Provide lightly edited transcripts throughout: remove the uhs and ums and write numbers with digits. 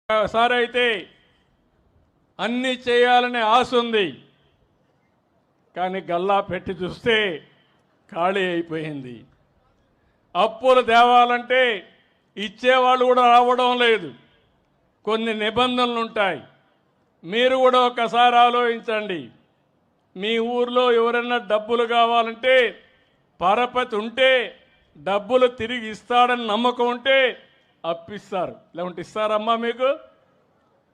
ఒకసారి అయితే అన్నీ చేయాలనే ఆశ ఉంది, కానీ గల్లా పెట్టి చూస్తే ఖాళీ అయిపోయింది. అప్పులు తేవాలంటే ఇచ్చేవాళ్ళు కూడా రావడం లేదు, కొన్ని నిబంధనలు ఉంటాయి. మీరు కూడా ఒకసారి ఆలోచించండి. మీ ఊర్లో ఎవరైనా డబ్బులు కావాలంటే పరపతి ఉంటే, డబ్బులు తిరిగి ఇస్తాడని నమ్మకం ఉంటే అప్పిస్తారు, లేకుంటే ఇస్తారమ్మా? మీకు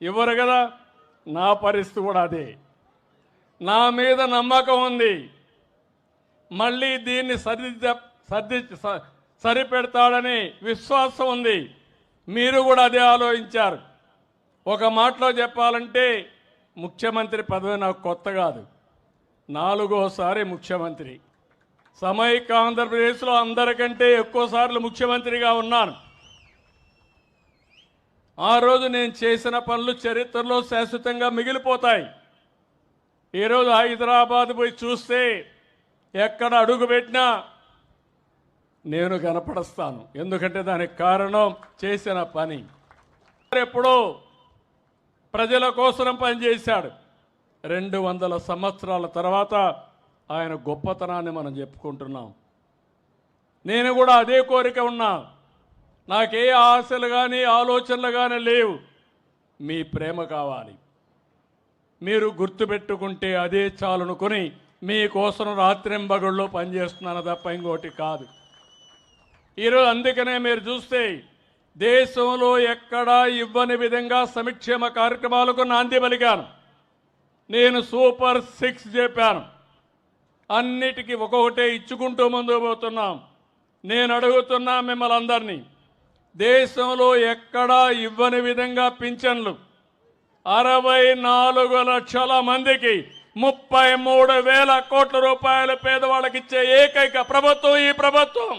ఇవ్వరు కదా. నా పరిస్థితి కూడా అదే. నా మీద నమ్మకం ఉంది, మళ్ళీ దీన్ని సరిపెడతాడని విశ్వాసం ఉంది. మీరు కూడా అదే ఆలోచించారు. ఒక మాటలో చెప్పాలంటే ముఖ్యమంత్రి పదవి నాకు కొత్త కాదు, 4వసారి ముఖ్యమంత్రి. సమైక్య ఆంధ్రప్రదేశ్లో అందరికంటే ఎక్కువసార్లు ముఖ్యమంత్రిగా ఉన్నాను. ఆ రోజు నేను చేసిన పనులు చరిత్రలో శాశ్వతంగా మిగిలిపోతాయి. ఈరోజు హైదరాబాద్ పోయి చూస్తే ఎక్కడ అడుగు పెట్టినా నేను కనపడస్తాను, ఎందుకంటే దానికి కారణం చేసిన పని. ఎప్పుడో ప్రజల కోసం పనిచేశాడు. 200 సంవత్సరాల తర్వాత ఆయన గొప్పతనాన్ని మనం చెప్పుకుంటున్నాం. నేను కూడా అదే కోరిక ఉన్నా. నాకే ఆశలు కానీ ఆలోచనలు కానీ లేవు. మీ ప్రేమ కావాలి. మీరు గుర్తుపెట్టుకుంటే అదే చాలనుకొని మీకోసం రాత్రింబగళ్ళు పనిచేస్తున్నాను తప్ప ఇంకోటి కాదు. ఈరోజు అందుకనే మీరు చూస్తే దేశంలో ఎక్కడా ఇవ్వని విధంగా సంక్షేమ కార్యక్రమాలకు నాంది పలికాను. నేను సూపర్ 6 చెప్పాను. అన్నిటికీ ఒక్కొక్కటే ఇచ్చుకుంటూ ముందుకు పోతున్నాం. నేను అడుగుతున్నా మిమ్మల్ని అందరినీ, దేశంలో ఎక్కడా ఇవ్వని విధంగా పింఛన్లు 64 లక్షల మందికి 33,000 కోట్ల రూపాయలు పేదవాళ్ళకి ఇచ్చే ఏకైక ప్రభుత్వం ఈ ప్రభుత్వం.